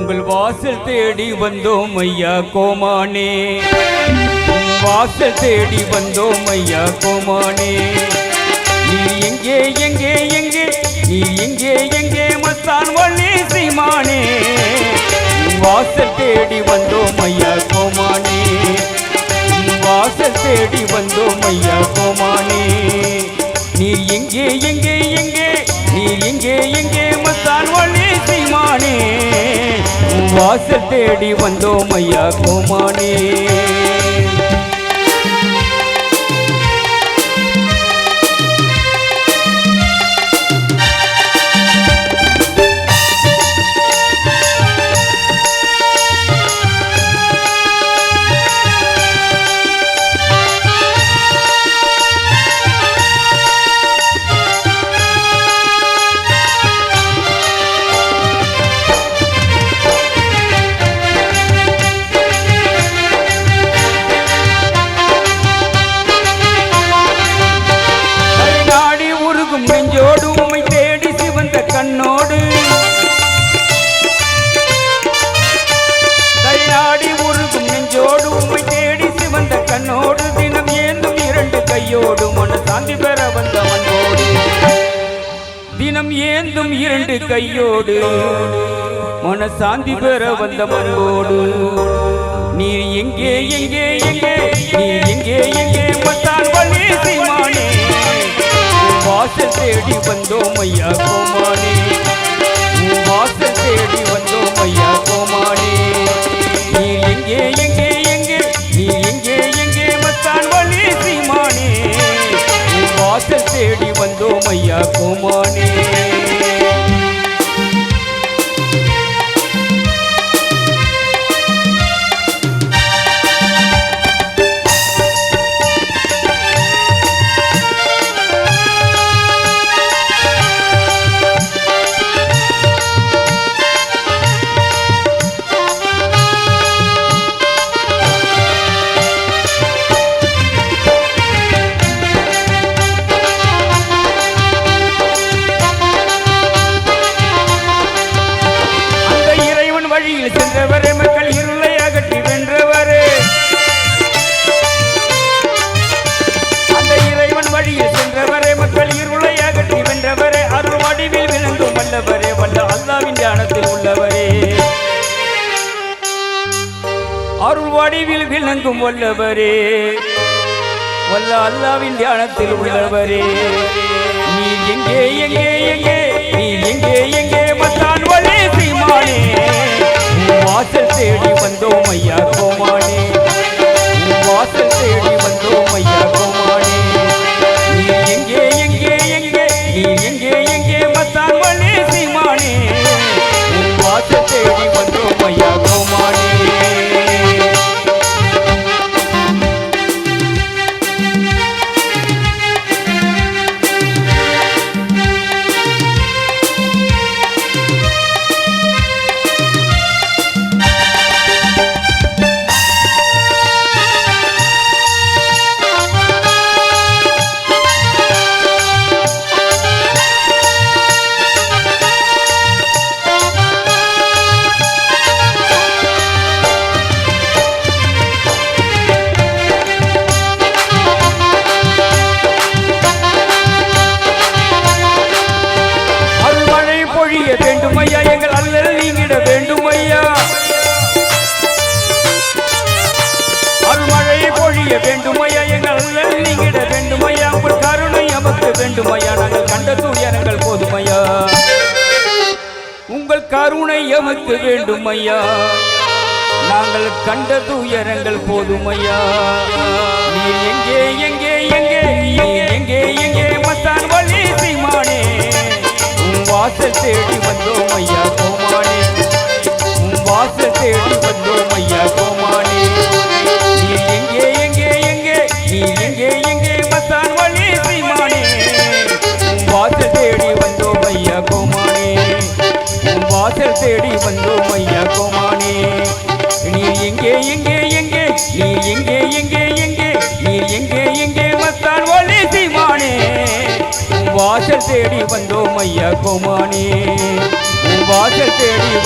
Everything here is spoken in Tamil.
உங்கள் வாசல் தேடி வந்தோம் ஐயா கோமானே, வாசல் தேடி வந்தோம் ஐயா கோமானே. நீ எங்கே எங்கே எங்கே, நீ எங்கே எங்கே மஸ்தான் வள்ளி சீமானே. வாசல் தேடி வந்தோம் ஐயா கோமானே, வாசல் தேடி வந்தோம் ஐயா கோமானே. நீ எங்கே எங்கே எங்கே, நீ எங்கே எங்கே மஸ்தான் வள்ளி சீமானே. வாசல் தேடி வந்தோம் ஐயா கோமானே. நெஞ்சோடு உம்மை தேடி சிவந்த கண்ணோடு, தையாடி உருகும் நெஞ்சோடு உம்மை தேடி சிவந்த கண்ணோடு, தினம் ஏந்தும் இரண்டு கையோடு மனசாந்தி பெற வந்த மண்ணோடு, தினம் ஏந்தும் இரண்டு கையோடு மனசாந்தி பெற வந்த மண்ணோடு. நீ எங்கே எங்கே எங்கே, நீ எங்கே எங்கே மஸ்தான் வள்ளி சீமானே. வாசல் தேடி வந்தோம் ஐயா கோமானே, வாசல் தேடி வந்தோம் ஐயா கோமானே. நீ எங்கே எங்கே எங்கே, நீ எங்கே எங்கே மஸ்தான் வள்ளி சீமானே. வாசல் தேடி வந்தோம் ஐயா கோமானே. சென்றவரே மக்கள் இருளை அகற்றி வென்றவரே, அந்த இறைவன் வழியில் சென்றவரே மக்கள் இருளை அகற்றி வென்றவரே, அருள் வடிவில் விளங்கும் வல்லவரே, வல்ல அல்லாவின் தியானத்தில் உள்ளவரே, அருள் வடிவில் விளங்கும் வல்லவரே, வல்ல அல்லாவின் தியானத்தில் உள்ளவரே. நீ எங்கே எங்கே எங்கே, நீ எங்கே எங்கே மஸ்தான் வள்ளி சீமானே. வாசல் தேடி வந்தோம் ஐயா கோமானே, வாசல் தேடி வந்தோம் ஐயா கோமானே. நீ எங்கே எங்கே எங்கே, நீ எங்கே எங்கே மஸ்தான் வள்ளி சீமானே. வாசல் தேடி வந்தோம் ஐயா கோமானே. வேண்டும் ஐயா, எங்கள் அல்லல் நீங்கிட வேண்டும் ஐயா, அருள்மழை பொழிய வேண்டும் ஐயா, எங்கள் அல்லல் நீங்கிட வேண்டும் ஐயா. உங்கள் கருணை நமக்கு வேண்டும் ஐயா, நாங்கள் கண்ட துயரங்கள் போதும் ஐயா, உங்கள் கருணை எமக்கு வேண்டும் ஐயா, நாங்கள் கண்ட துயரங்கள் போதும் ஐயா. நீ எங்கே எங்கே எங்கே, நீ எங்கே எங்கே மஸ்தான் வள்ளி சீமானே. வாசல் தேடி வந்தோம் ஐயா கோமானே, வாசல் தேடி வந்தோம் ஐயா கோமானே. நீ எங்கே எங்கே எங்கே, நீ எங்கே எங்கே மஸ்தான் வள்ளி சீமானே. வாசல் தேடி வந்தோம் ஐயா கோமானே, வாசல் தேடி வந்தோம் ஐயா கோமானே. நீ எங்கே எங்கே எங்கே, நீ எங்கே எங்கே எங்கே, நீ எங்கே எங்கே மஸ்தான் வள்ளி சீமானே. வாசல் தேடி வந்தோம் ஐயா கோமானே, வாசல் தேடி